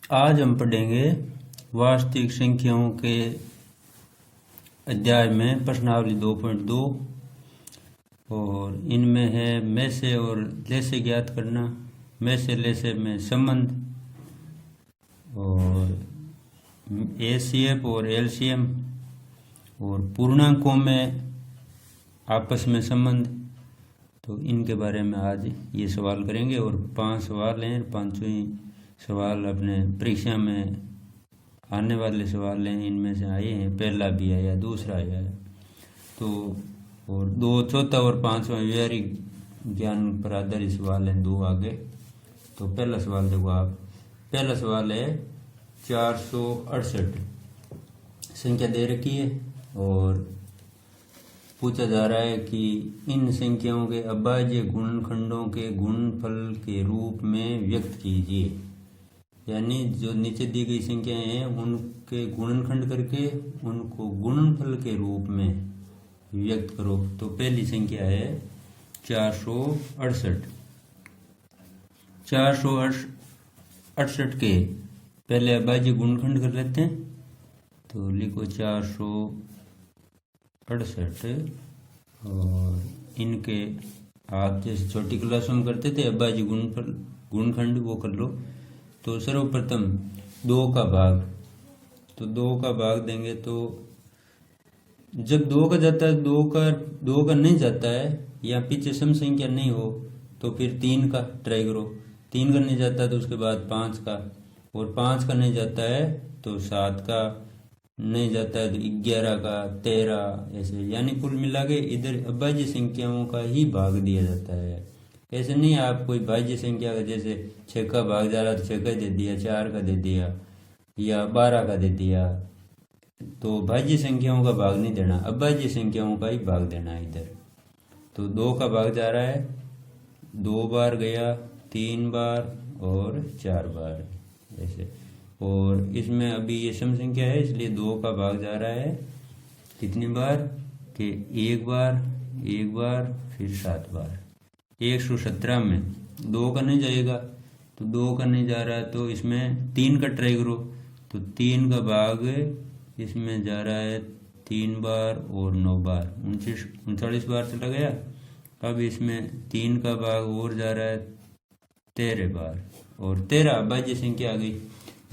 आज हम पढ़ेंगे वास्तविक संख्याओं के अध्याय में प्रश्नावली 2.2 और इनमें है में से और ले से ज्ञात करना, में से ले से में संबंध और एसीएफ और एलसीएम और पूर्णांकों में आपस में संबंध। तो इनके बारे में आज ये सवाल करेंगे और 5 सवाल हैं। 5 ही सवाल अपने परीक्षा में आने वाले सवाल हैं, इनमें से आए हैं। पहला भी आया, दूसरा आया है। तो और 2 चौथा और 5वां व्यवहारिक ज्ञान पर आधारित सवाल हैं, 2 आगे। तो पहला सवाल देखो आप। पहला सवाल है 468 संख्या दे रखी है और पूछा जा रहा है कि इन संख्याओं के अभाज्य गुणनखंडों के गुणनफल के रूप में व्यक्त कीजिए। यानी जो नीचे दी गई संख्याएं हैं उनके गुणनखंड करके उनको गुणनफल के रूप में व्यक्त करो। तो पहली संख्या है 468। 468 के पहले अभाज्य गुणनखंड कर लेते हैं। तो लिखो 468 और इनके आप जैसे छोटी क्लासों में करते थे अभाज्य गुणनखंड वो कर लो। तो सर्वप्रथम 2 का भाग, तो 2 का भाग देंगे तो जब 2 का जाता है, 2 का नहीं जाता है या पीछे सम संख्या नहीं हो तो फिर 3 का ट्राई करो। 3 का नहीं जाता तो उसके बाद 5 का, और 5 का नहीं जाता है तो 7 का, नहीं जाता है तो 11 का, 13 ऐसे। यानी कुल मिला के इधर अभाज्य संख्याओं का ही भाग दिया जाता है। ऐसे नहीं आप कोई भाज्य संख्या का जैसे 6 का भाग जा रहा तो 6 का दे दिया, 4 का दे दिया या 12 का दे दिया। तो भाज्य संख्याओं का भाग नहीं देना, अभाज्य संख्याओं का ही भाग देना है इधर। तो 2 का भाग जा रहा है, 2 बार गया, 3 बार और 4 बार ऐसे। और इसमें अभी ये सम संख्या है इसलिए 2 का भाग जा रहा है कितनी बार कि 1 बार फिर 7 बार। 117 में 2 का नहीं जाएगा तो 2 का नहीं जा रहा है तो इसमें 3 का ट्राई करो। तो 3 का भाग इसमें जा रहा है 3 बार और 9 बार, 39 बार चला गया। अब इसमें 3 का भाग और जा रहा है 13 बार और 13 अभाज्य संख्या आ गई।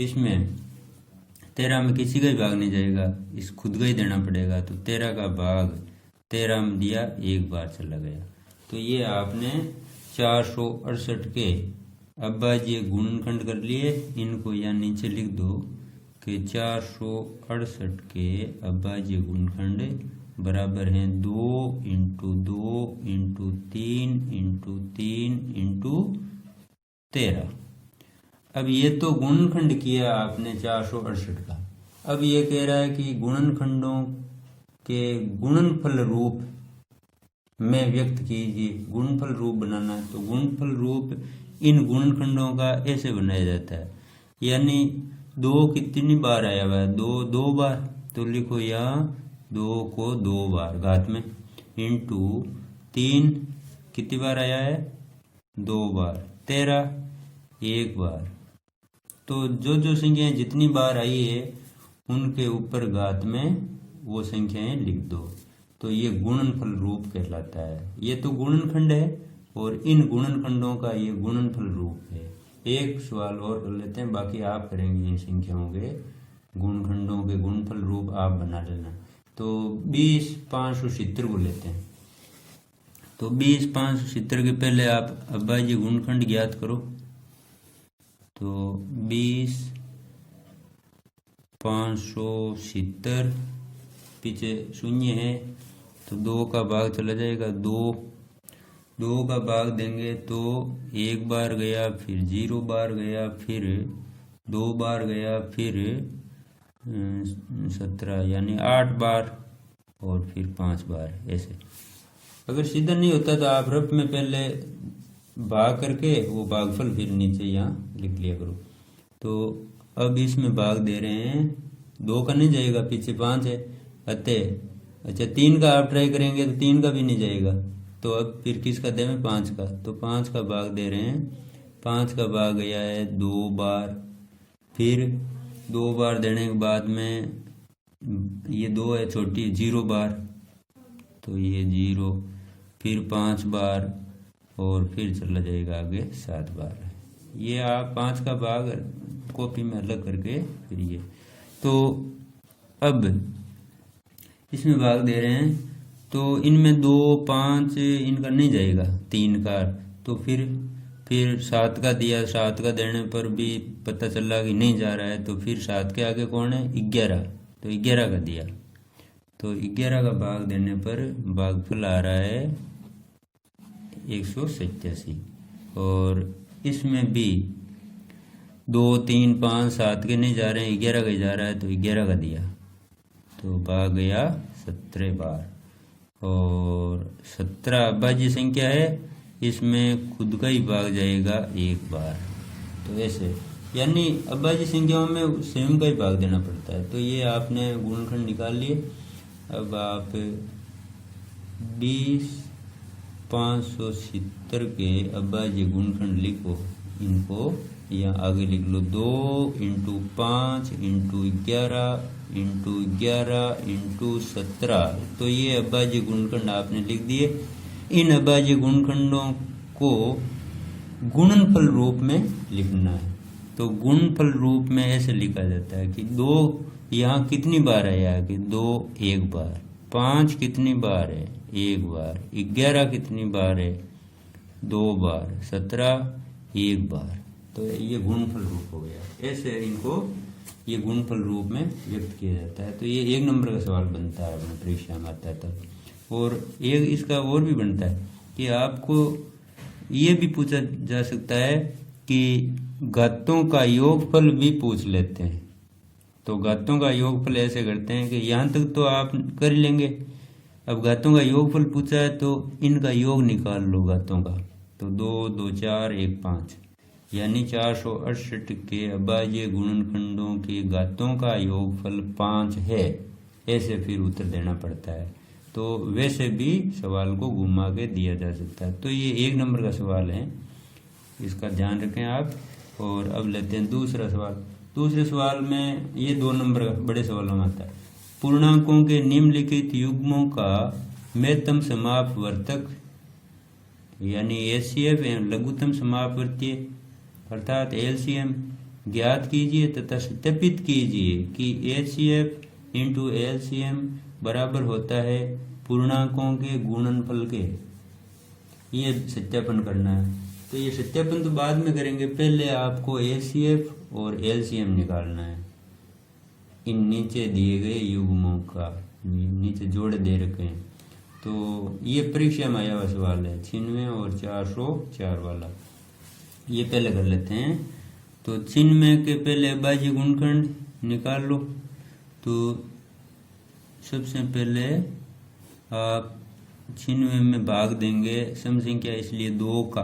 इसमें 13 में किसी का ही भाग नहीं जाएगा, इस खुद का ही देना पड़ेगा। तो 13 का भाग 13 में दिया, 1 बार चला गया। तो ये आपने 468 के अभाज्य गुणनखंड कर लिए। इनको यहाँ नीचे लिख दो कि 468 के अभाज्य गुणनखंड बराबर हैं 2 × 2 × 3 × 3 × 13। अब ये तो गुणनखंड किया आपने 468 का। अब ये कह रहा है कि गुणनखंडों के गुणनफल रूप में व्यक्त कीजिए। गुणनफल रूप बनाना है तो गुणनफल रूप इन गुणनखंडों का ऐसे बनाया जाता है। यानी 2 कितनी बार आया हुआ है, 2 बार। तो लिखो यहाँ 2 को 2 बार घात में इंटू 3 कितनी बार आया है, 2 बार, 13 1 बार। तो जो संख्याएं जितनी बार आई है उनके ऊपर घात में वो संख्याएं लिख दो। तो ये गुणनफल रूप कहलाता है। ये तो गुणनखंड है और इन गुणनखंडों का ये गुणनफल रूप है। एक सवाल और कर लेते हैं, बाकी आप करेंगे इन संख्याओं के गुणनखंडों के गुणनफल रूप आप बना लेना। तो 20,570 को लेते हैं। तो 20,570 के पहले आप अभाज्य गुणनखंड ज्ञात करो। तो 20,570 पीछे शून्य है तो 2 का भाग चला जाएगा, 2 का भाग देंगे तो 1 बार गया, फिर 0 बार गया, फिर 2 बार गया, फिर 17 यानी 8 बार और फिर 5 बार ऐसे। अगर सीधा नहीं होता तो आप रफ में पहले भाग करके वो भागफल फिर नीचे यहाँ लिख लिया करो। तो अब इसमें भाग दे रहे हैं, 2 का नहीं जाएगा, पीछे 5 है अतः। अच्छा 3 का आप ट्राई करेंगे तो 3 का भी नहीं जाएगा। तो अब फिर किसका दें, 5 का। तो 5 का भाग दे रहे हैं, 5 का भाग गया है 2 बार, फिर 2 बार देने के बाद में ये 2 है छोटी 0 बार, तो ये 0, फिर 5 बार और फिर चला जाएगा आगे 7 बार। ये आप 5 का भाग कॉपी में अलग करके फिर ये, तो अब इसमें भाग दे रहे हैं तो इनमें 2 5 इनका नहीं जाएगा 3 का, तो फिर 7 का दिया, 7 का देने पर भी पता चला कि नहीं जा रहा है, तो फिर 7 के आगे कौन है 11, तो 11 का दिया, तो 11 का भाग देने पर भागफल आ रहा है 187। और इसमें भी 2 3 5 7 के नहीं जा रहे हैं, 11 का जा रहा है, तो 11 का दिया, तो भाग गया 17 बार। और 17 अभाज्य संख्या है, इसमें खुद का ही भाग जाएगा 1 बार, तो ऐसे यानी अभाज्य संख्याओं में स्वयं का ही भाग देना पड़ता है। तो ये आपने गुणनखंड निकाल लिए। अब आप 20,570 के अभाज्य गुणनखंड लिखो, इनको यहाँ आगे लिख लो, 2 × 5 × 11 × 11 × 17, तो ये अभाज्य गुणनखंड आपने लिख दिए। इन अभाज्य गुणनखंडों को गुणनफल रूप में लिखना है, तो गुणनफल रूप में ऐसे लिखा जाता है कि 2 यहाँ कितनी बार है, यहाँ की 2 1 बार, 5 कितनी बार है 1 बार, 11 कितनी बार है 2 बार, 17 1 बार, तो ये गुणनफल रूप हो गया। ऐसे इनको ये गुणनफल रूप में व्यक्त किया जाता है। तो ये 1 नंबर का सवाल बनता है अपने परीक्षा में आता है तब। और एक इसका और भी बनता है कि आपको ये भी पूछा जा सकता है कि घातों का योगफल भी पूछ लेते हैं। तो घातों का योगफल ऐसे करते हैं कि यहाँ तक तो आप कर लेंगे, अब घातों का योगफल पूछा है तो इनका योग निकाल लो घातों का, तो 2 2 4 1 5, यानी 468 के अभाज्य गुणनखंडों के घातों का योगफल 5 है, ऐसे फिर उत्तर देना पड़ता है। तो वैसे भी सवाल को घुमा के दिया जा सकता है। तो ये 1 नंबर का सवाल है, इसका ध्यान रखें आप। और अब लेते हैं दूसरा सवाल। दूसरे सवाल में ये 2 नंबर का बड़े सवालों में आता है, पूर्णांकों के निम्नलिखित युग्मों का महत्तम समापवर्तक यानी HCF एवं लघुत्तम समापवर्तीय अर्थात LCM ज्ञात कीजिए तथा सत्यापित कीजिए कि HCF इंटू LCM बराबर होता है पूर्णांकों के गुणनफल के। ये सत्यापन करना है। तो ये सत्यापन तो बाद में करेंगे, पहले आपको HCF और LCM निकालना है इन नीचे दिए गए युग्मों का, नीचे जोड़े दे रखे हैं। तो ये परीक्षा में आया हुआ सवाल है 96 और 404 वाला, ये पहले कर लेते हैं। तो 96 के पहले अभाज्य गुणनखंड निकाल लो। तो सबसे पहले आप 96 में भाग देंगे सम संख्या इसलिए 2 का,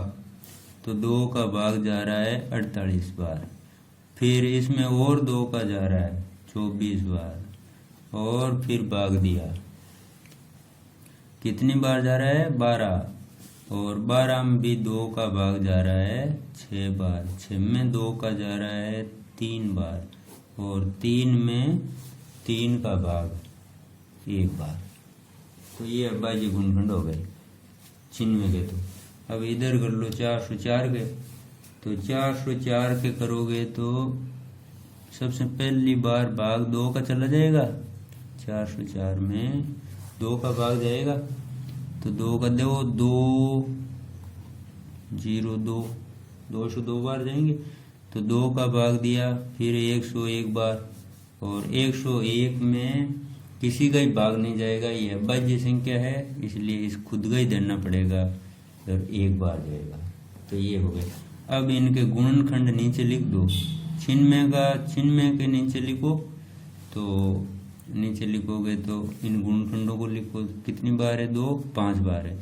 तो 2 का भाग जा रहा है 48 बार, फिर इसमें और 2 का जा रहा है 24 बार, और फिर भाग दिया कितनी बार जा रहा है 12, और 12 में भी 2 का भाग जा रहा है 6 बार, 6 में 2 का जा रहा है 3 बार, और 3 में 3 का भाग 1 बार। तो ये अभाज्य गुणनखंड हो गए 96 के। तो अब इधर कर लो 404 के। तो 404 के करोगे तो सबसे पहली बार भाग 2 का चला जाएगा, 404 में 2 का भाग जाएगा, तो 2 का दो 2 0 2 202 बार जाएंगे, तो 2 का भाग दिया, फिर 101 बार, और 101 में किसी का ही भाग नहीं जाएगा, ये अभाज्य संख्या है इसलिए इस खुद का ही देना पड़ेगा, और 1 बार जाएगा। तो ये हो गया। अब इनके गुणनखंड नीचे लिख दो, 96 के नीचे लिखो, तो नीचे लिखोगे तो इन गुणनखंडों को लिखो, कितनी बार है 2 5 बार है,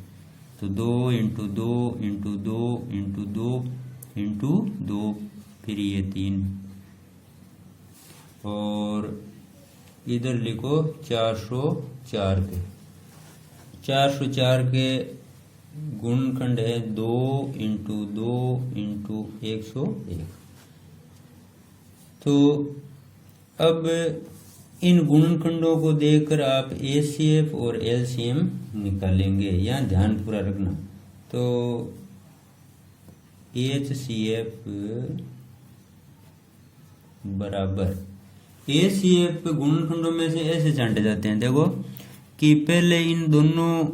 तो 2 × 2 × 2 × 2 × 2, फिर ये 3, और इधर लिखो 404 के। 404 के गुणनखंड है 2 × 2 × 101। तो अब इन गुणनखंडों को देखकर आप HCF और LCM निकालेंगे। यहाँ ध्यान पूरा रखना। तो HCF बराबर HCF गुणनखंडों में से ऐसे छांटे जाते हैं। देखो कि पहले इन दोनों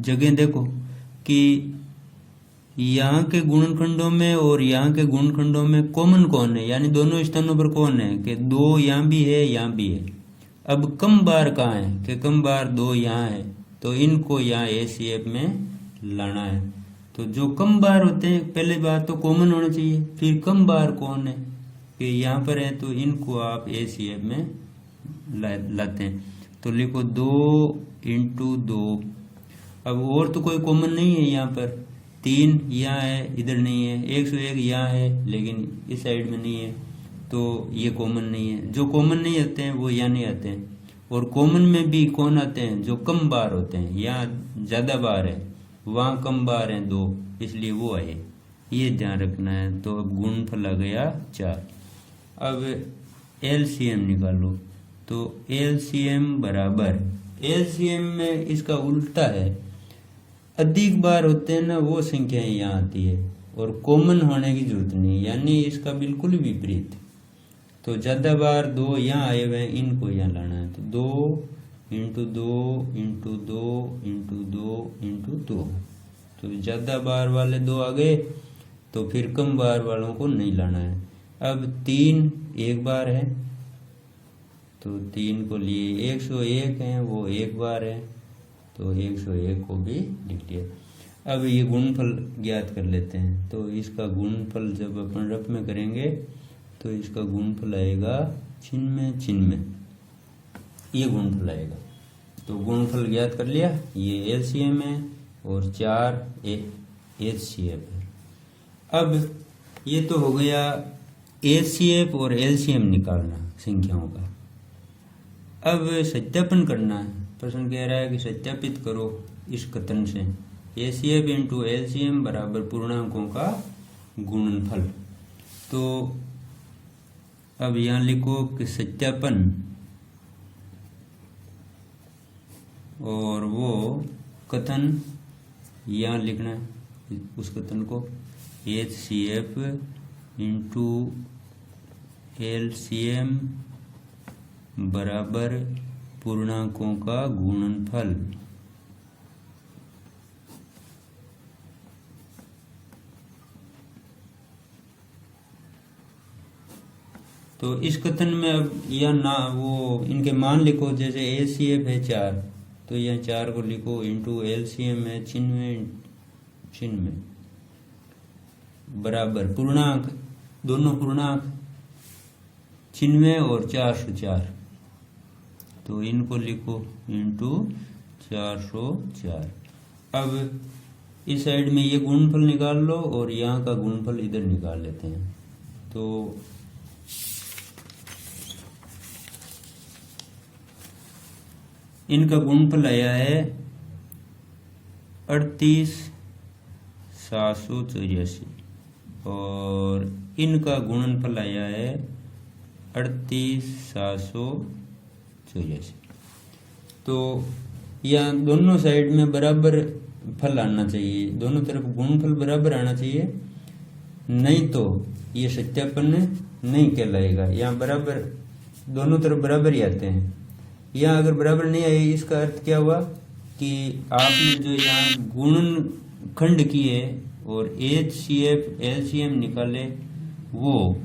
जगह देखो कि यहाँ के गुणनखंडों में और यहाँ के गुणनखंडों में कॉमन कौन है, यानी दोनों स्थानों पर कौन है कि 2 यहाँ भी है, यहाँ भी है। अब कम बार कहाँ है कि कम बार 2 यहाँ है, तो इनको यहाँ HCF में लाना है। तो जो कम बार होते हैं, पहले बार तो कॉमन होना चाहिए, फिर कम बार कौन है कि यहाँ पर है, तो इनको आप HCF में लाते हैं। तो लिखो 2 × 2। अब और तो कोई कॉमन नहीं है यहाँ पर। 3 यहाँ है, इधर नहीं है। 101 यहाँ है लेकिन इस साइड में नहीं है, तो ये कॉमन नहीं है। जो कॉमन नहीं आते हैं वो यहाँ नहीं आते हैं। और कॉमन में भी कौन आते हैं, जो कम बार होते हैं। यहाँ ज़्यादा बार है, वहाँ कम बार हैं 2, इसलिए वो आए। ये ध्यान रखना है। तो अब गुणनफल आ गया 4। अब LCM निकालो। तो LCM बराबर, LCM में इसका उल्टा है। अधिक बार होते हैं ना वो संख्याएं यहाँ आती है, और कॉमन होने की जरूरत नहीं, यानी इसका बिल्कुल विपरीत। तो ज़्यादा बार 2 यहाँ आए हुए हैं, इनको यहाँ लाना है। तो 2 × 2 × 2 × 2 × 2। तो ज़्यादा बार वाले 2 आ गए, तो फिर कम बार वालों को नहीं लाना है। अब 3 एक बार है, तो 3 को लिए। 101 है, वो एक बार है, तो 101 को भी लिख लिया। अब ये गुणनफल ज्ञात कर लेते हैं। तो इसका गुणनफल जब अपन रफ में करेंगे तो इसका गुणनफल आएगा छिन्नवे। ये गुणनफल आएगा। तो गुणनफल ज्ञात कर लिया। ये LCM है और 4 HCF है। अब ये तो हो गया HCF और LCM निकालना संख्याओं का। अब सत्यापन करना है। प्रश्न कह रहा है कि सत्यापित करो इस कथन से HCF × LCM बराबर पूर्णांकों का गुणनफल। तो अब यहाँ लिखो कि सत्यापन, और वो कथन यहाँ लिखना है। उस कथन को HCF × LCM बराबर पूर्णांकों का गुणनफल। तो इस कथन में अब या ना वो इनके मान लिखो। जैसे HCF है 4, तो यह 4 को लिखो इंटू LCM है 96 बराबर पूर्णांक, दोनों पूर्णांक 96 और 404, तो इनको लिखो इंटू 404। अब इस साइड में ये गुणनफल निकाल लो और यहाँ का गुणनफल इधर निकाल लेते हैं। तो इनका गुणनफल आया है 38,784 और इनका गुणनफल आया है 38,784। तो यहाँ दोनों साइड में बराबर फल आना चाहिए, दोनों तरफ गुणनफल बराबर आना चाहिए, नहीं तो ये सत्यापन नहीं कहलाएगा। यहाँ बराबर दोनों तरफ बराबर ही आते हैं। यहाँ अगर बराबर नहीं आए इसका अर्थ क्या हुआ कि आपने जो यहाँ गुणनखंड किए और HCF LCM निकाले वो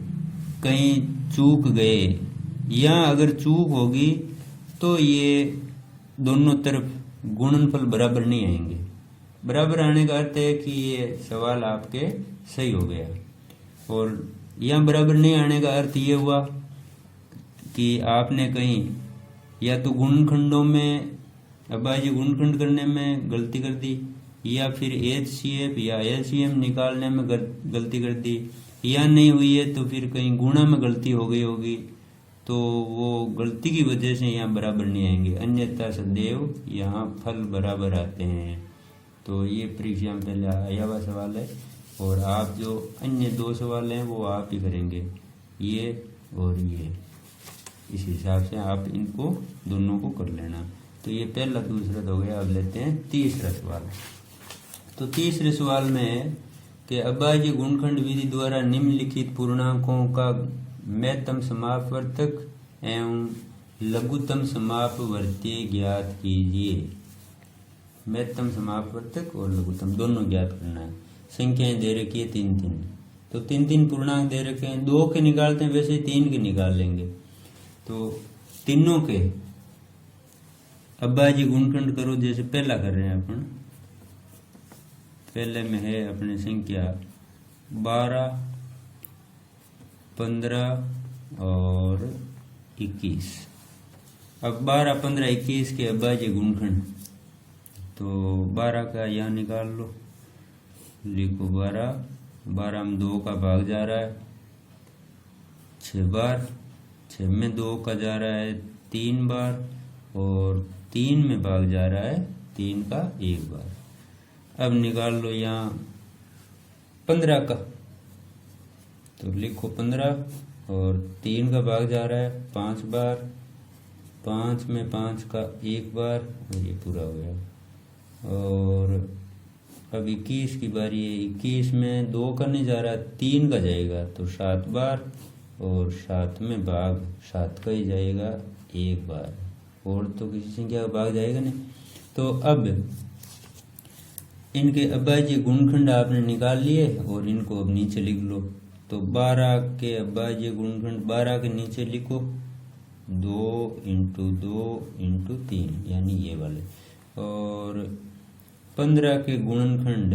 कहीं चूक गए। यहाँ अगर चूक होगी तो ये दोनों तरफ गुणनफल बराबर नहीं आएंगे। बराबर आने का अर्थ है कि ये सवाल आपके सही हो गया। और यहाँ बराबर नहीं आने का अर्थ ये हुआ कि आपने कहीं या तो गुणनखंडों में अभाज्य गुणनखंड करने में गलती कर दी, या फिर HCF या LCM निकालने में गलती कर दी, या नहीं हुई है तो फिर कहीं गुणा में गलती हो गई होगी, तो वो गलती की वजह से यहाँ बराबर नहीं आएंगे, अन्यथा सदैव यहाँ फल बराबर आते हैं। तो ये परीक्षा में पहले आया हुआ सवाल है और आप जो अन्य 2 सवाल हैं वो आप ही करेंगे। ये और ये, इस हिसाब से आप इनको दोनों को कर लेना। तो ये पहला दूसरा तो हो गया। अब लेते हैं तीसरा सवाल। तो तीसरे सवाल में है कि अभाज्य गुणनखंड विधि द्वारा निम्नलिखित पूर्णांकों का महत्तम समापवर्तक एवं लघुत्तम समापवर्तीय ज्ञात कीजिए। महत्तम समापवर्तक और लघुत्तम दोनों ज्ञात करना है। संख्याएं दे रखी है 3 3, तो 3 3 पूर्णांक दे रखे हैं। 2 के निकालते हैं, वैसे 3 के निकाल लेंगे। तो तीनों के अभाज्य गुणनखंड करो, जैसे पहला कर रहे हैं अपन। पहले में है अपने संख्या 12, 15 और 21। अब 12, 15, 21 के अभाज्य गुणनखंड, तो 12 का यहाँ निकाल लो। लिखो 12, 12 में 2 का भाग जा रहा है 6 बार, 6 में 2 का जा रहा है 3 बार, और 3 में भाग जा रहा है 3 का 1 बार। अब निकाल लो यहाँ 15 का, तो लिखो 15, और 3 का भाग जा रहा है 5 बार, 5 में 5 का 1 बार, और ये पूरा हो गया। और अब 21 की बारी है। 21 में 2 का नहीं जा रहा, 3 का जाएगा, तो 7 बार, और 7 में भाग 7 का ही जाएगा 1 बार, और तो किसी संख्या का भाग जाएगा नहीं। तो अब इनके अभाज्य गुणनखंड आपने निकाल लिए, और इनको अब नीचे लिख लो। तो 12 के अभाज्य गुणनखंड 12 के नीचे लिखो 2 × 2 × 3, यानी ये वाले। और 15 के गुणनखंड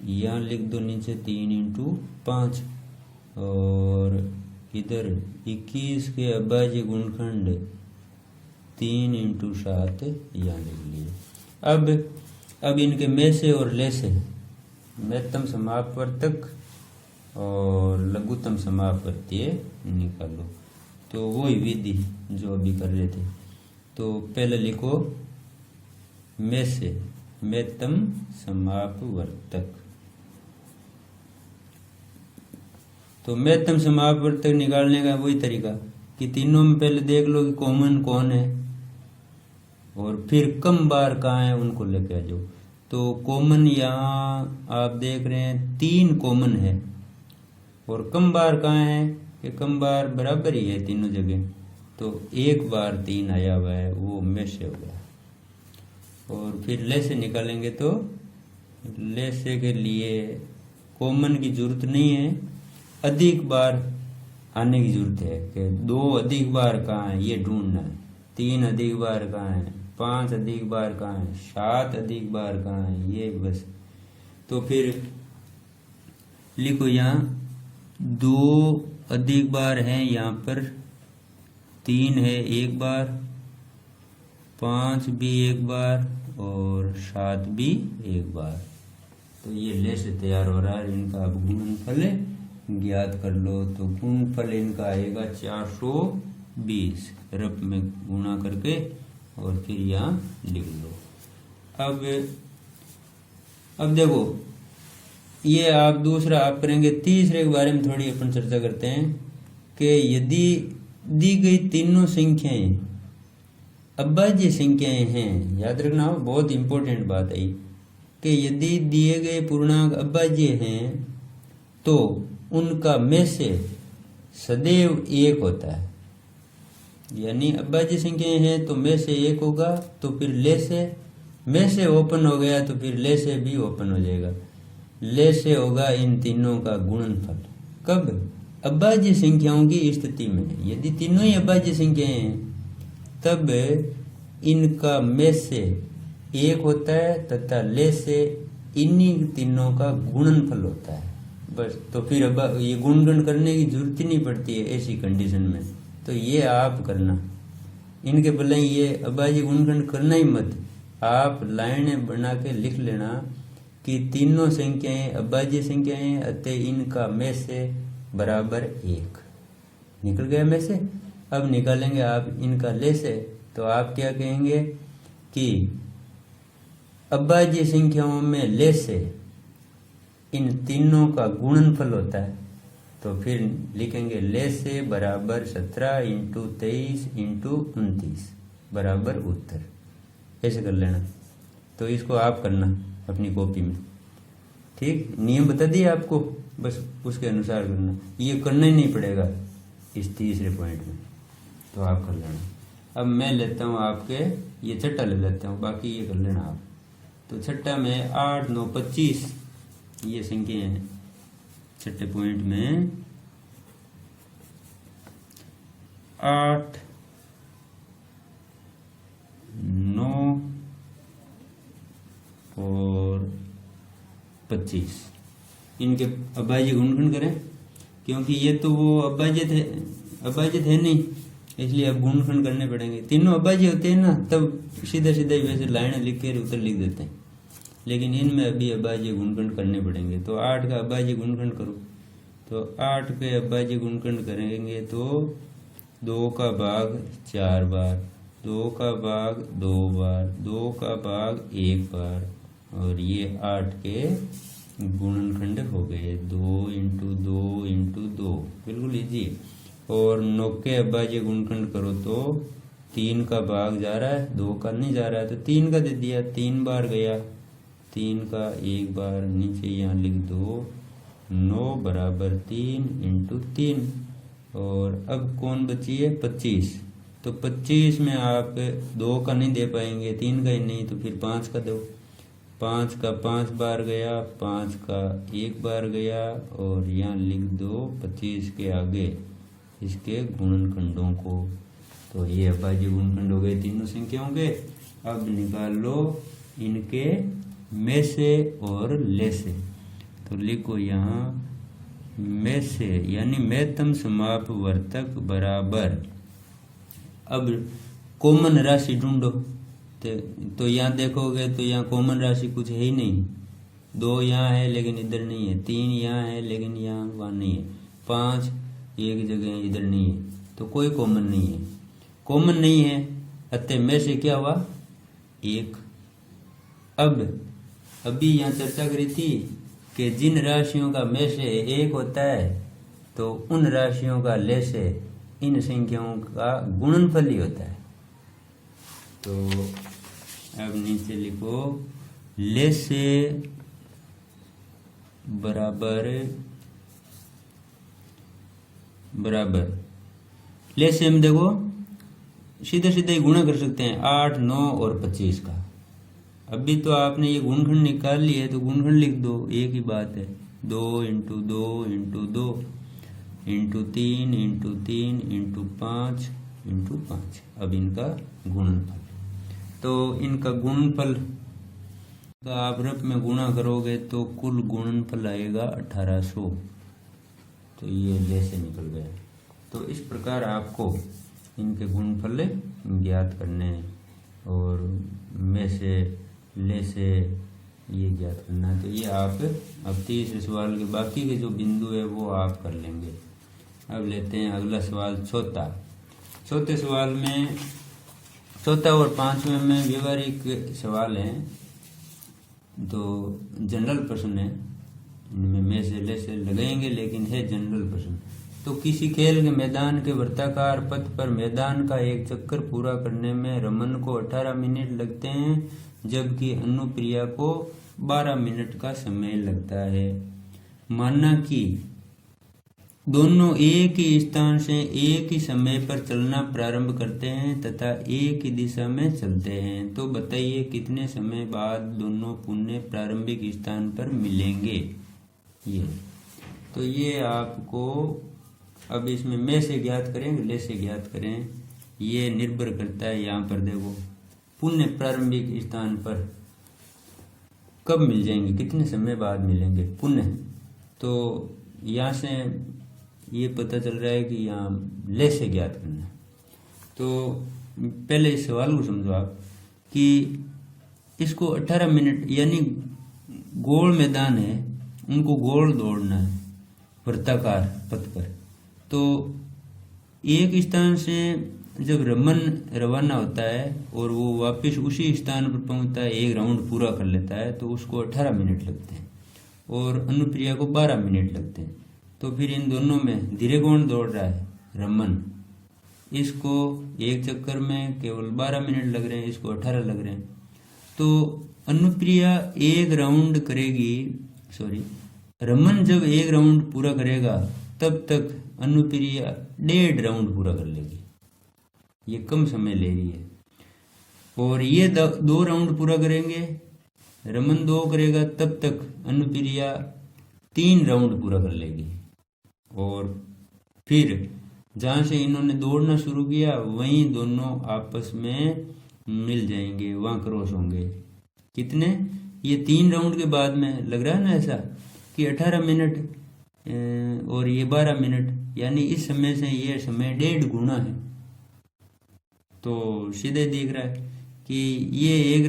यहाँ लिख दो नीचे 3 × 5, और इधर 21 के अभाज्य गुणनखंड 3 × 7 यहाँ लिख लिए। अब इनके में से और ले से महत्तम समापवर्तक और लघुत्तम समापवर्तीय निकालो। तो वही विधि जो अभी कर रहे थे। तो पहले लिखो में से महत्तम समापवर्तक। तो महत्तम समापवर्तक निकालने का वही तरीका कि तीनों में पहले देख लो कि कॉमन कौन है, और फिर कम बार कहाँ है उनको लेके आ जाओ। तो कॉमन यहाँ आप देख रहे हैं 3 कॉमन है, और कम बार कहाँ है कि कम बार बराबर ही है तीनों जगह। तो 1 बार 3 आया हुआ है, वो में से हो गया। और फिर ले से निकालेंगे, तो ले से के लिए कॉमन की जरूरत नहीं है, अधिक बार आने की जरूरत है कि 2 अधिक बार कहाँ है ये ढूंढना है, 3 अधिक बार कहाँ है, 5 अधिक बार कहाँ है, 7 अधिक बार कहाँ है, ये बस। तो फिर लिखो यहाँ 2 अधिक बार हैं, यहाँ पर 3 है 1 बार, 5 भी 1 बार, और 7 भी 1 बार। तो ये ले से तैयार हो रहा है। इनका अब गुणनफल ज्ञात कर लो। तो गुणनफल इनका आएगा 420, रफ में गुणा करके और फिर यहाँ लिख लो। अब देखो ये आप दूसरा आप करेंगे। तीसरे के बारे में थोड़ी अपन चर्चा करते हैं कि यदि दी गई तीनों संख्याएं अभाज्य संख्याएं हैं, याद रखना हो, बहुत इंपॉर्टेंट बात है कि यदि दिए गए पूर्णांक अभाज्य हैं तो उनका में से सदैव 1 होता है। यानी अभाज्य संख्याएं हैं तो में से 1 होगा, तो फिर ले से में से ओपन हो गया तो फिर ले से भी ओपन हो जाएगा। ले से होगा इन तीनों का गुणनफल। कब? अभाज्य संख्याओं की स्थिति में। यदि तीनों ही अभाज्य संख्याएं हैं तब इनका में से 1 होता है तथा ले से इन्हीं तीनों का गुणनफल होता है। बस, तो फिर अब ये गुणगण करने की जरूरत ही नहीं पड़ती है ऐसी कंडीशन में। तो ये आप करना, इनके बजाय ये अभाज्य गुणगण करना ही मत। आप लाइनें बना के लिख लेना कि तीनों संख्याएं अभाज्य संख्याएं अतः इनका में से बराबर 1 निकल गया में से। अब निकालेंगे आप इनका ले से, तो आप क्या कहेंगे कि अभाज्य संख्याओं में ले से इन तीनों का गुणनफल होता है। तो तो फिर लिखेंगे ले से बराबर 17 इंटू 23 इंटू 29 बराबर उत्तर, ऐसे कर लेना। तो इसको आप करना अपनी कॉपी में, ठीक। नियम बता दिए आपको, बस उसके अनुसार करना, ये करना ही नहीं पड़ेगा इस तीसरे पॉइंट में, तो आप कर लेना। अब मैं लेता हूँ आपके ये छठा ले लेता हूँ, बाकी ये कर लेना आप। तो छठा में 8 9 25 ये संख्या हैं छठे पॉइंट में। 8 9 और 25 इनके अभाज्य गुणनखंड करें, क्योंकि ये तो वो अभाज्य थे नहीं, इसलिए अब गुणनखंड करने पड़ेंगे। तीनों अभाज्य होते हैं ना, तब सीधा सीधा ही वैसे लाइन लिख के उत्तर लिख देते हैं, लेकिन इनमें अभी अभाज्य गुणनखंड करने पड़ेंगे। तो 8 का अभाज्य गुणनखंड करो, तो 8 के अभाज्य गुणनखंड करेंगे तो 2 का भाग 4 बार, 2 का भाग 2 बार, 2 का भाग 1 बार, और ये 8 के गुणनखंड हो गए 2 इंटू 2 इंटू 2, बिल्कुल इजी। और 9 के अभाज्य गुणनखंड करो तो 3 का भाग जा रहा है, 2 का नहीं जा रहा है, तो 3 का दे दिया, 3 बार गया, 3 का 1 बार, नीचे यहाँ लिख दो 9 बराबर 3 इंटू 3। और अब कौन बची है 25, तो 25 में आप 2 का नहीं दे पाएंगे, 3 का ही नहीं, तो फिर 5 का दो, 5 का 5 बार गया, 5 का 1 बार गया, और यहाँ लिख दो 25 के आगे इसके गुणनखंडों को। तो ये अभाज्य गुणनखंड हो गए तीनों संख्याओं के। अब निकाल लो इनके में से और ले से। तो लिखो यहाँ में से यानी मेतम समापवर्तक बराबर, अब कॉमन राशि ढूंढो। तो यहाँ देखोगे तो यहाँ कॉमन राशि कुछ है ही नहीं, 2 यहाँ है लेकिन इधर नहीं है, 3 यहाँ है लेकिन यहाँ वहाँ नहीं है, 5 एक जगह इधर नहीं है, तो कोई कॉमन नहीं है। कॉमन नहीं है अतः में से क्या हुआ 1। अब अभी यहाँ चर्चा करी थी कि जिन राशियों का में से 1 होता है तो उन राशियों का ले से इन संख्याओं का गुणनफल ही होता है। तो अब नीचे लिखो ले से बराबर ले से हम देखो सीधे सीधे ही गुणा कर सकते हैं 8 9 और 25 का। अभी तो आपने ये गुणनखंड निकाल लिए है तो गुणनखंड लिख दो, एक ही बात है, 2 into 2 into 2 into 3 into 3 into 5 into 5। अब इनका गुणनफल, तो इनका गुणनफल का आप रफ में गुणा करोगे तो कुल गुणनफल आएगा 1800। तो ये ले से निकल गया। तो इस प्रकार आपको इनके गुणनफल ज्ञात करने हैं और में से ले से ये ज्ञात करना है। तो ये आप अब तीसरे सवाल के बाकी के जो बिंदु है वो आप कर लेंगे। अब लेते हैं अगला सवाल चौथा। चौथे सवाल में, चौथा और पांचवें में व्यवहारिक सवाल हैं, तो जनरल प्रश्न है, इनमें में से ले से लगाएंगे लेकिन है जनरल प्रश्न। तो किसी खेल के मैदान के वृत्ताकार पथ पर मैदान का एक चक्कर पूरा करने में रमन को 18 मिनट लगते हैं, जबकि अनुप्रिया को 12 मिनट का समय लगता है। माना कि दोनों एक ही स्थान से एक ही समय पर चलना प्रारंभ करते हैं तथा एक ही दिशा में चलते हैं, तो बताइए कितने समय बाद दोनों पुनः प्रारंभिक स्थान पर मिलेंगे। ये आपको अब इसमें में से ज्ञात करें ले से ज्ञात करें, ये निर्भर करता है। यहाँ पर देखो पुनः प्रारंभिक स्थान पर कब मिल जाएंगे, कितने समय बाद मिलेंगे पुनः। तो यहाँ से ये पता चल रहा है कि यहाँ ले से ज्ञात करना है। तो पहले इस सवाल को समझो आप कि इसको 18 मिनट यानी गोल मैदान है, उनको गोल दौड़ना है वृत्ताकार पथ पर। तो एक स्थान से जब रमन रवाना होता है और वो वापस उसी स्थान पर पहुंचता है, एक राउंड पूरा कर लेता है, तो उसको 18 मिनट लगते हैं और अनुप्रिया को 12 मिनट लगते हैं। तो फिर इन दोनों में धीरे कौन दौड़ रहा है? रमन। इसको एक चक्कर में केवल 12 मिनट लग रहे हैं, इसको 18 लग रहे हैं। तो अनुप्रिया एक राउंड करेगी, सॉरी, रमन जब एक राउंड पूरा करेगा तब तक अनुप्रिया 1.5 राउंड पूरा कर लेगी। ये कम समय ले रही है। और ये 2 राउंड पूरा करेंगे, रमन 2 करेगा, तब तक अनुप्रिया 3 राउंड पूरा कर लेगी। और फिर जहाँ से इन्होंने दौड़ना शुरू किया वहीं दोनों आपस में मिल जाएंगे, वहाँ क्रॉस होंगे। कितने? ये 3 राउंड के बाद में लग रहा है ना ऐसा कि 18 मिनट और ये 12 मिनट, यानी इस समय से ये समय 1.5 गुना है। तो सीधे दिख रहा है कि ये एक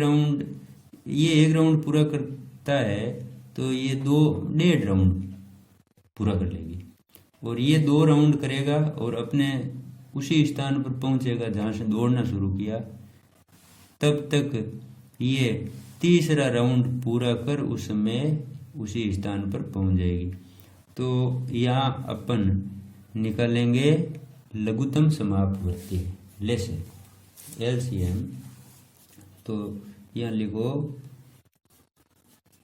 राउंड पूरा करता है तो ये 1.5 राउंड पूरा कर लेगी। और ये 2 राउंड करेगा और अपने उसी स्थान पर पहुंचेगा जहाँ से दौड़ना शुरू किया। तब तक ये तीसरा राउंड पूरा कर उसमें उसी स्थान पर पहुंच जाएगी। तो यहाँ अपन निकालेंगे लघुत्तम समापवर्ती लेसे LCM। तो यहाँ लिखो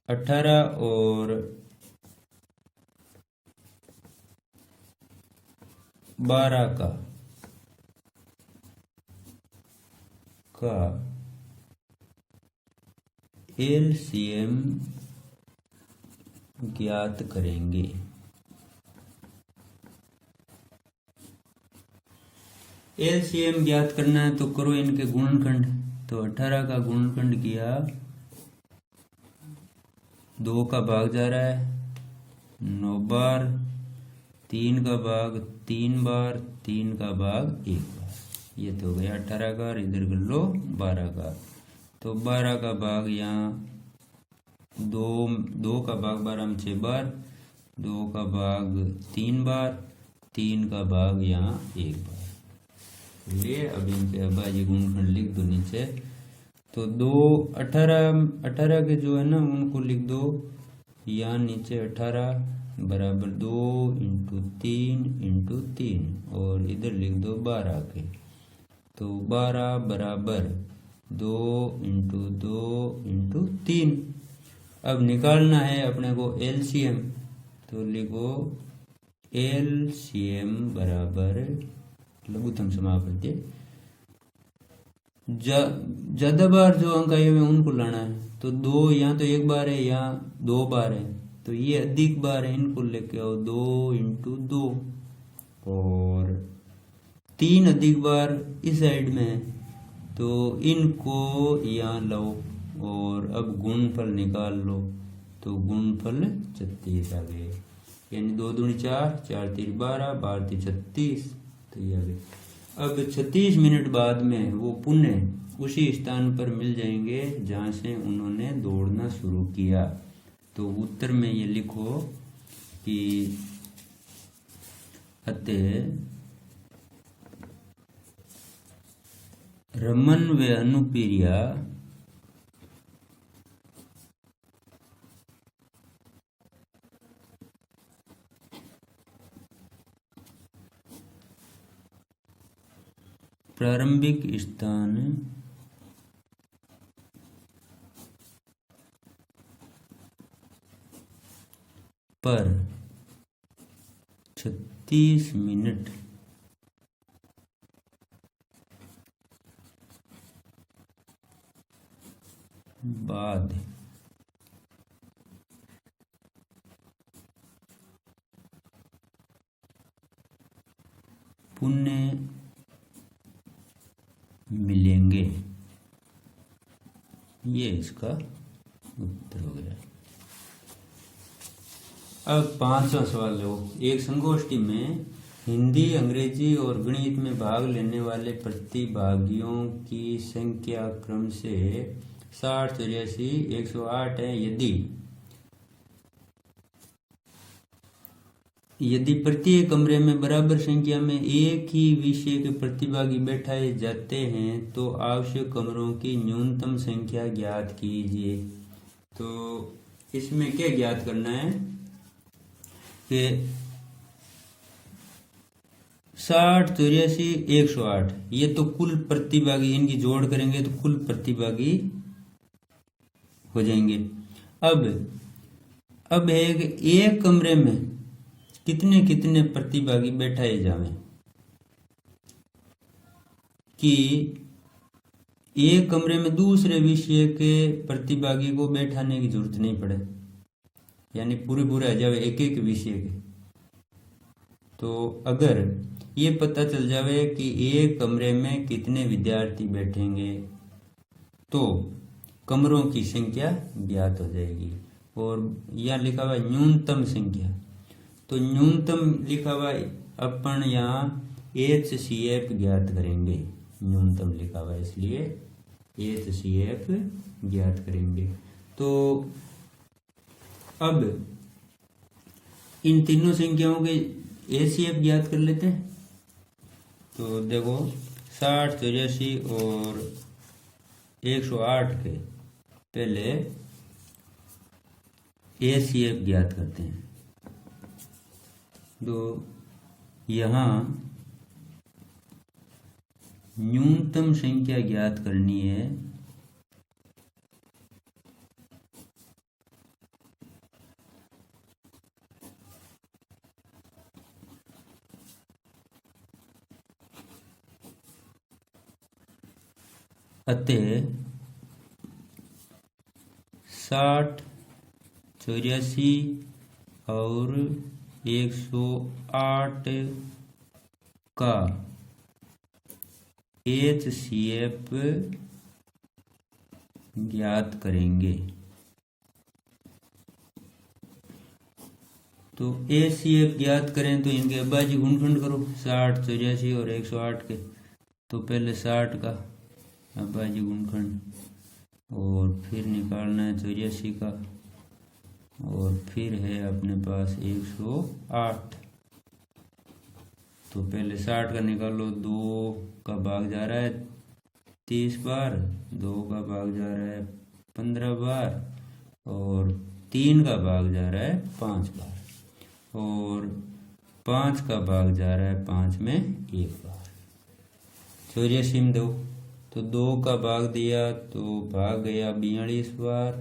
18 और 12 का LCM ज्ञात करेंगे। LCM ज्ञात करना है तो करो इनके गुणनखंड। तो 18 का गुणनखंड किया, 2 का भाग जा रहा है 9 बार, 3 का भाग 3 बार, 3 का भाग 1 बार। ये तो हो गया 18 का। इधर कर लो 12 का। तो 12 का भाग यहाँ 2 का भाग 12 में 6 बार, 2 का भाग 3 बार, 3 का भाग यहाँ 1 बार। ये अब इनके अभाज्य गुणनखंड लिख दो नीचे। तो 18 के जो है ना उनको लिख दो यहाँ नीचे 18 बराबर 2 × 3 × 3 और इधर लिख दो 12 के। तो 12 बराबर 2 × 2 × 3। अब निकालना है अपने को LCM। तो लिखो LCM बराबर लघुत्तम समापवर्ती। ज्यादा बार जो अंक आए हुए उनको लाना है। तो 2 यहाँ तो 1 बार है, यहाँ 2 बार है, तो ये अधिक बार है, इनको लेके आओ 2 × 2 और 3 अधिक बार इस साइड में है, तो इनको यहाँ लाओ और अब गुणनफल निकाल लो। तो गुणनफल 36 आ गए, यानी 2 दूनी 4, 4 3 12, 12 3 36। तो ये आ गए। अब 36 मिनट बाद में वो पुनः उसी स्थान पर मिल जाएंगे जहाँ से उन्होंने दौड़ना शुरू किया। तो उत्तर में ये लिखो कि अतः रमन व अनुप्रिया प्रारंभिक स्थान पर 36 मिनट बाद पुण्य मिलेंगे। ये इसका उत्तर हो गया। अब 5वां सवाल लो। एक संगोष्ठी में हिंदी, अंग्रेजी और गणित में भाग लेने वाले प्रतिभागियों की संख्या क्रम से 60, 83, 108 है। यदि प्रत्येक कमरे में बराबर संख्या में एक ही विषय के प्रतिभागी बैठाए जाते हैं तो आवश्यक कमरों की न्यूनतम संख्या ज्ञात कीजिए। तो इसमें क्या ज्ञात करना है कि 60, 84, 108, ये तो कुल प्रतिभागी, इनकी जोड़ करेंगे तो कुल प्रतिभागी हो जाएंगे। अब है कि एक कमरे में कितने कितने प्रतिभागी बैठाए जावे, कि एक कमरे में दूसरे विषय के प्रतिभागी को बैठाने की जरूरत नहीं पड़े, यानी पूरे पूरे आ जावे एक एक विषय के। तो अगर ये पता चल जावे कि एक कमरे में कितने विद्यार्थी बैठेंगे तो कमरों की संख्या ज्ञात हो जाएगी। और यह लिखा हुआ न्यूनतम संख्या, तो न्यूनतम लिखा हुआ अपन यहाँ HCF ज्ञात करेंगे, न्यूनतम लिखा हुआ इसलिए HCF ज्ञात करेंगे। तो अब इन तीनों संख्याओं के HCF ज्ञात कर लेते हैं। तो देखो 60, 84 और 108 के पहले HCF ज्ञात करते हैं। तो यहाँ न्यूनतम संख्या ज्ञात करनी है, अतः 60, 84 और 108 का HCF ज्ञात करेंगे। तो HCF ज्ञात करें तो इनके अभाज्य गुणनखंड करो, 60, 84 और 108 के। तो पहले 60 का अभाज्य गुणनखंड और फिर निकालना है 84 का, और फिर है अपने पास 108। तो पहले 60 का निकालो, 2 का भाग जा रहा है 30 बार, 2 का भाग जा रहा है 15 बार, और 3 का भाग जा रहा है 5 बार, और 5 का भाग जा रहा है 5 में 1 बार। 84 में दो, तो 2 का भाग दिया तो भाग गया 42 बार,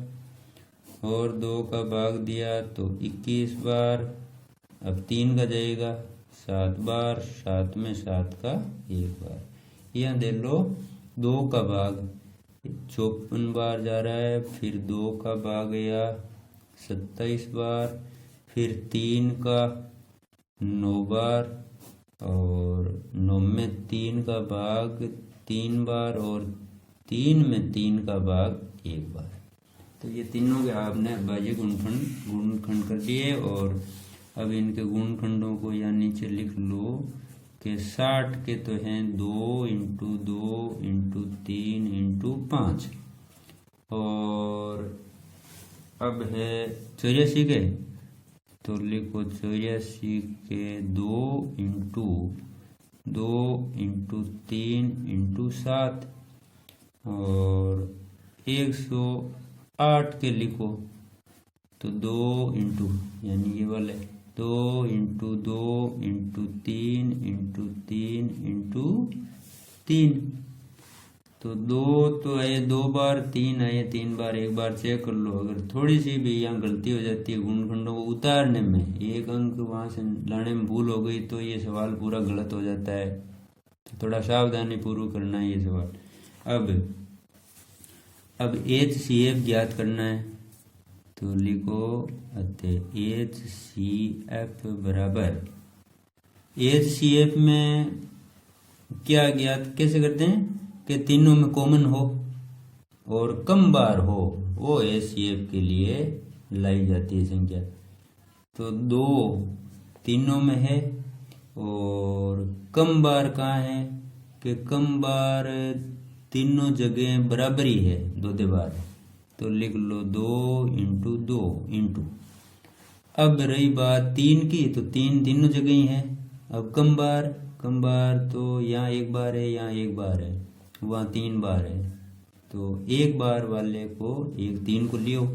और 2 का भाग दिया तो 21 बार। अब 3 का जाएगा 7 बार, 7 में 7 का 1 बार। यहाँ देख लो 2 का भाग 54 बार जा रहा है, फिर 2 का भाग गया 27 बार, फिर 3 का 9 बार, और 9 में 3 का भाग 3 बार, और 3 में 3 का भाग 1 बार। तो ये तीनों के आपने अभाज्य गुणनखंड कर दिए। और अब इनके गुणनखंडों को यहाँ नीचे लिख लो कि 60 के तो हैं 2 × 2 × 3 × 5, और अब है 84 के, तो लिखो 84 के 2 × 2 × 3 × 7, और 108 के लिखो तो 2 × यानी ये वाले 2 × 2 × 3 × 3 × 3। तो 2 तो आए 2 बार, 3 आए 3 बार, 1 बार चेक कर लो। अगर थोड़ी सी भी यहाँ गलती हो जाती है गुणनखंडों को उतारने में, एक अंक वहाँ से लाने में भूल हो गई तो ये सवाल पूरा गलत हो जाता है। तो थोड़ा सावधानी पूर्वक करना है ये सवाल। अब HCF ज्ञात करना है, तो लिखो अतः HCF बराबर, HCF में क्या ज्ञात कैसे करते हैं कि तीनों में कॉमन हो और कम बार हो, वो HCF के लिए लाई जाती है संख्या। तो 2 तीनों में है, और कम बार कहाँ है कि कम बार तीनों जगह बराबर ही है, 2 बार। तो लिख लो 2 × 2 × अब रही बात 3 की, तो 3 तीनों जगह ही है। अब कम बार तो यहाँ 1 बार है, यहाँ 1 बार है, वहाँ 3 बार है। तो 1 बार वाले को 1 3 को लियो,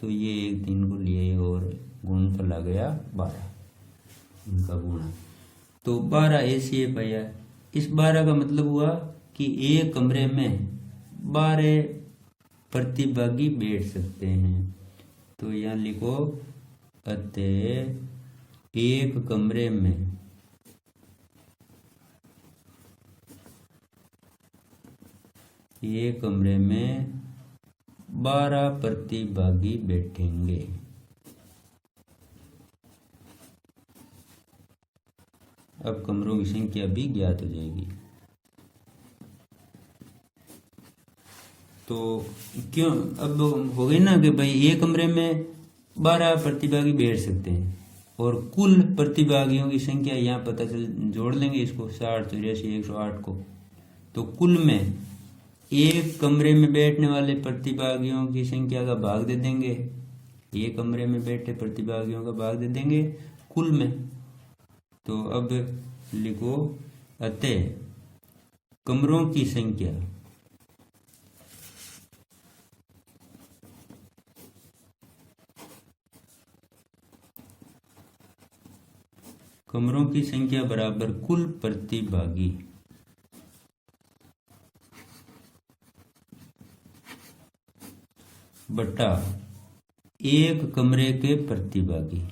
तो ये 1 3 को लिए और गुणनफल आ गया 12 इनका गुणा। तो 12 ऐसी पाया। इस 12 का मतलब हुआ कि एक कमरे में 12 प्रतिभागी बैठ सकते हैं। तो यहाँ लिखो, अतः एक कमरे में एक कमरे में 12 प्रतिभागी बैठेंगे। अब कमरों की संख्या भी ज्ञात हो जाएगी। तो क्यों अब हो गई ना कि भाई एक कमरे में 12 प्रतिभागी बैठ सकते हैं, और कुल प्रतिभागियों की संख्या यहाँ पता चल, जोड़ लेंगे इसको 60, 84, 108 को। तो कुल में एक कमरे में बैठने वाले प्रतिभागियों की संख्या का भाग दे देंगे, एक कमरे में बैठे प्रतिभागियों का भाग दे देंगे कुल में। तो अब लिखो, अतः कमरों की संख्या बराबर कुल प्रतिभागी। बटा एक कमरे के प्रतिभागी।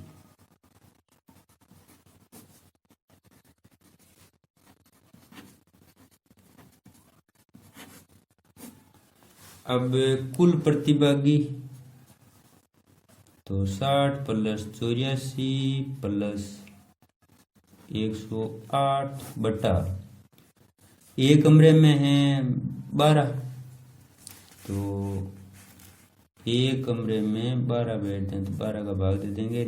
अब कुल प्रतिभागी तो 60 प्लस 84 प्लस 108 बटा एक कमरे में है 12। तो एक कमरे में 12 बैठते हैं, तो 12 का भाग दे देंगे,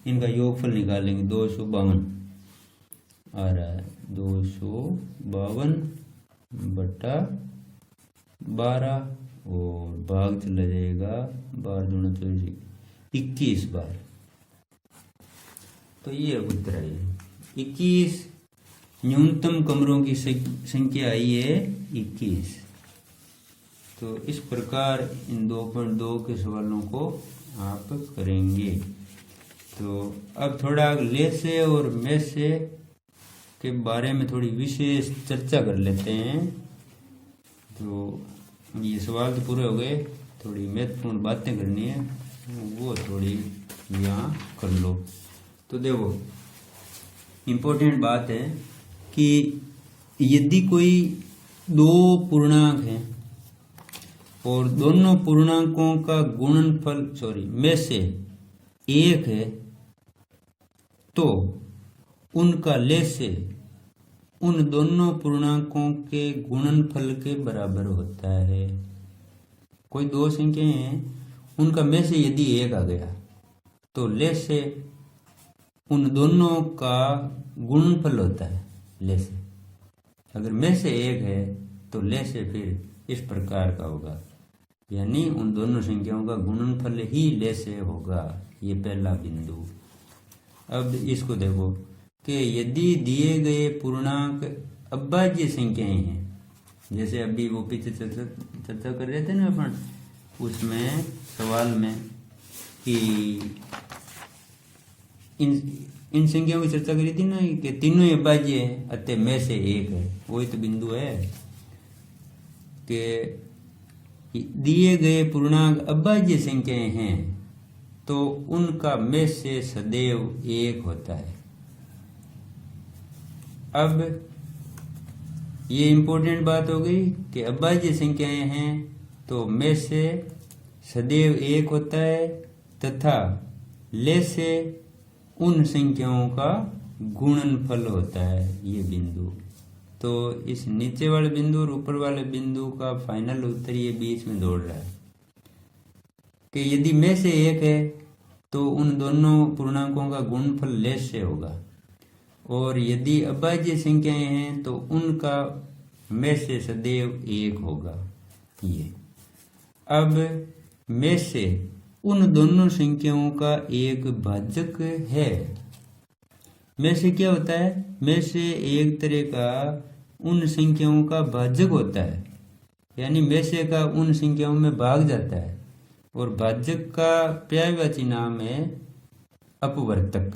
इनका योगफल निकालेंगे। 252 आ रहा है, 252 बटा 12, और भाग चला जाएगा 12 दूना 24, 21 बार। तो ये उत्तर है 21। न्यूनतम कमरों की संख्या आई है 21। तो इस प्रकार इन 2.2 के सवालों को आप करेंगे। तो अब थोड़ा लेसे और मैसे के बारे में थोड़ी विशेष चर्चा कर लेते हैं। तो ये सवाल तो पूरे हो गए, थोड़ी महत्वपूर्ण बातें करनी है, वो थोड़ी यहाँ कर लो। तो देखो, इम्पोर्टेंट बात है कि यदि कोई दो पूर्णांक हैं और दोनों पूर्णांकों का गुणनफल में से एक है, तो उनका लेसे उन दोनों पूर्णांकों के गुणनफल के बराबर होता है। कोई दो संख्याएं हैं, उनका में से यदि एक आ गया तो लेसे उन दोनों का गुणनफल होता है लेसे। अगर में से एक है तो लेसे फिर इस प्रकार का होगा, यानी उन दोनों संख्याओं का गुणनफल ही लेसे होगा। ये पहला बिंदु। अब इसको देखो कि यदि दिए गए पूर्णांक अभाज्य संख्याएं हैं, जैसे अभी वो पीछे चर्चा कर रहे थे ना अपन, उसमें सवाल में कि इन संख्याओं की चर्चा करी थी ना कि तीनों ही अभाज्य है, अतः में से एक है। वही तो बिंदु है कि दिए गए पूर्णांक अभाज्य संख्याएं हैं तो उनका में से सदैव एक होता है। अब ये इंपॉर्टेंट बात हो गई कि अभाज्य संख्याएं हैं तो में से सदैव एक होता है, तथा ले से उन संख्याओं का गुणनफल होता है। ये बिंदु, तो इस नीचे वाले बिंदु और ऊपर वाले बिंदु का फाइनल उत्तर ये बीच में दौड़ रहा है कि यदि में से एक है तो उन दोनों पूर्णांकों का गुणनफल ले से होगा, और यदि अभाज्य संख्याएं हैं तो उनका में से सदैव एक होगा। ये अब में से उन दोनों संख्याओं का एक भाजक है। में से क्या होता है? में से एक तरह का उन संख्याओं का भाजक होता है, यानी में से का उन संख्याओं में भाग जाता है, और भाजक का पर्यायवाची नाम है अपवर्तक।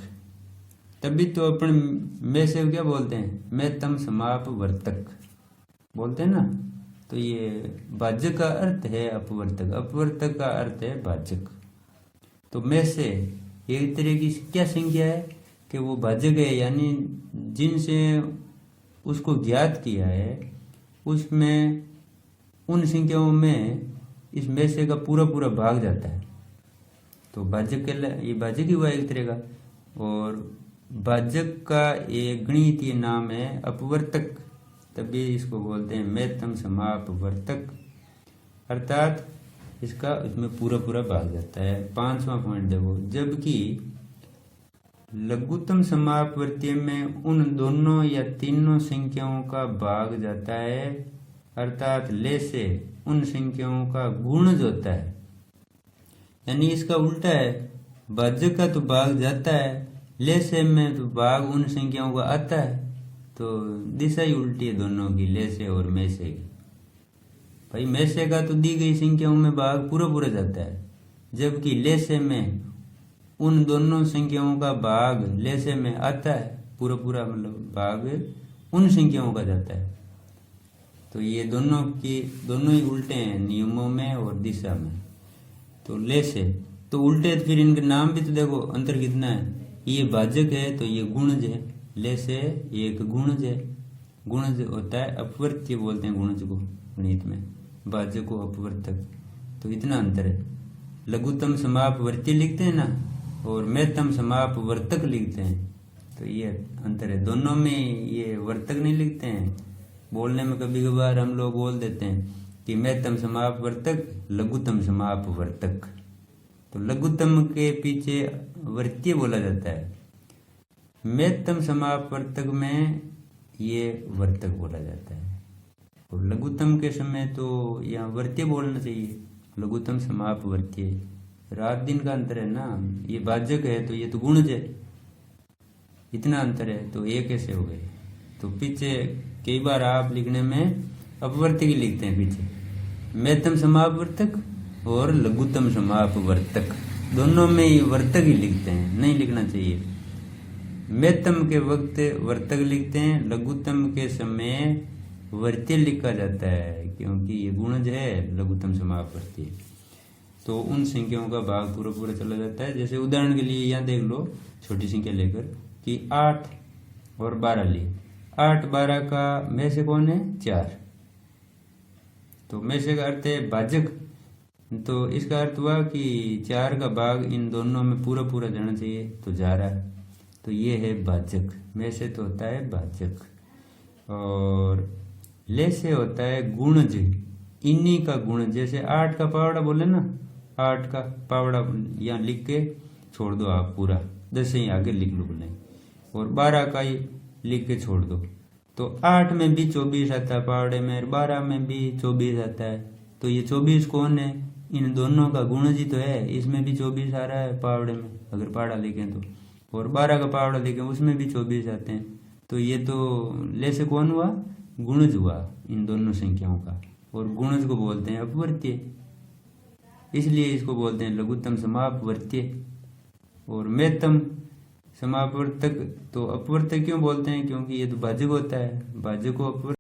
तभी तो अपन में से क्या बोलते हैं, मैं तम समापवर्तक बोलते हैं ना। तो ये भाजक का अर्थ है अपवर्तक, अपवर्तक का अर्थ है भाजक। तो में से एक तरह की क्या संख्या है कि वो भाजक है, यानी जिनसे उसको ज्ञात किया है उसमें उन संख्याओं में इस में से का पूरा पूरा भाग जाता है। तो भाजक ये भाजक ही हुआ एक तरह का। और भाजक का एक गणितीय नाम है अपवर्तक, तभी इसको बोलते हैं में तम समापवर्तक, अर्थात इसका इसमें पूरा पूरा भाग जाता है। 5वां पॉइंट देखो, जबकि लघुत्तम समापवर्तीय में उन दोनों या तीनों संख्याओं का भाग जाता है, अर्थात ले से उन संख्याओं का गुणज होता है। यानी इसका उल्टा है, भाजक का तो भाग जाता है, ले से में तो भाग उन संख्याओं का आता है। तो दिशा ही उल्टी है दोनों की, ले से और में से की। भाई में से का तो दी गई संख्याओं में भाग पूरा पूरा जाता है, जबकि ले से में उन दोनों संख्याओं का भाग ले से में आता है, पूरा पूरा मतलब भाग उन संख्याओं का जाता है। तो ये दोनों ही उल्टे हैं नियमों में और दिशा में। तो ले से तो उल्टे, फिर इनके नाम भी तो देखो अंतर कितना है। ये भाजक है तो ये गुणज है, ले से एक गुणज है। गुणज होता है अपवर्त्य बोलते हैं गुणज को गणित में, भाजक को अपवर्तक। तो इतना अंतर है। लघुत्तम समापवर्ती लिखते हैं ना, और मेतम समापवर्तक लिखते हैं। तो ये अंतर है, दोनों में ये वर्तक नहीं लिखते हैं। बोलने में कभी कभार हम लोग बोल देते हैं कि मेतम समापवर्तक, लघुत्तम समापवर्तक। तो लघुत्तम के पीछे वर्तीय बोला जाता है, मेतम समापवर्तक में ये वर्तक बोला जाता है। और लघुत्तम के समय तो यहाँ वर्तीय बोलना चाहिए, लघुत्तम समापवर्तीय। रात दिन का अंतर है ना, ये भाजक है तो ये तो गुणज है, इतना अंतर है। तो ये कैसे हो गए। तो पीछे कई बार आप लिखने में अपवर्तक ही लिखते हैं पीछे, मेतम समापवर्तक और लघुत्तम समापवर्तक, दोनों में ये वर्तक ही लिखते हैं, नहीं लिखना चाहिए। मेतम के वक्त वर्तक लिखते हैं, लघुत्तम के समय वर्तीय लिखा जाता है, क्योंकि ये गुणज है लघुत्तम समापवर्तीय। तो उन संख्याओं का भाग पूरा पूरा चला जाता है। जैसे उदाहरण के लिए यहाँ देख लो, छोटी संख्या लेकर कि 8 और 12 ली। 8 12 का में से कौन है, 4। तो में से का अर्थ है भाजक। तो इसका अर्थ हुआ कि 4 का भाग इन दोनों में पूरा पूरा जाना चाहिए, तो जा रहा है। तो ये है भाजक। में से तो होता है भाजक, और ले से होता है गुणज, इन्हीं का गुण। जैसे 8 का पावड़ा बोले ना, 8 का पावड़ा यहाँ लिख के छोड़ दो आप पूरा, 10 ही आगे लिख लो बोले, और 12 का ही लिख के छोड़ दो। तो 8 में भी 24 आता है पावड़े में, 12 में भी 24 आता है। तो ये 24 कौन है, इन दोनों का गुणज ही तो है। इसमें भी 24 आ रहा है पावड़े में अगर पावड़ा लिखें तो, और 12 का पावड़ा लिखें उसमें भी 24 आते हैं। तो ये तो ले से कौन हुआ, गुणज हुआ इन दोनों संख्याओं का, और गुणज को बोलते हैं अपवर्तीय, इसलिए इसको बोलते हैं लघुत्तम समापवर्तीय। और मेतम समापवर्तक तो अपवर्तक क्यों बोलते हैं, क्योंकि ये तो भाजक होता है, भाजक को अपवर्तक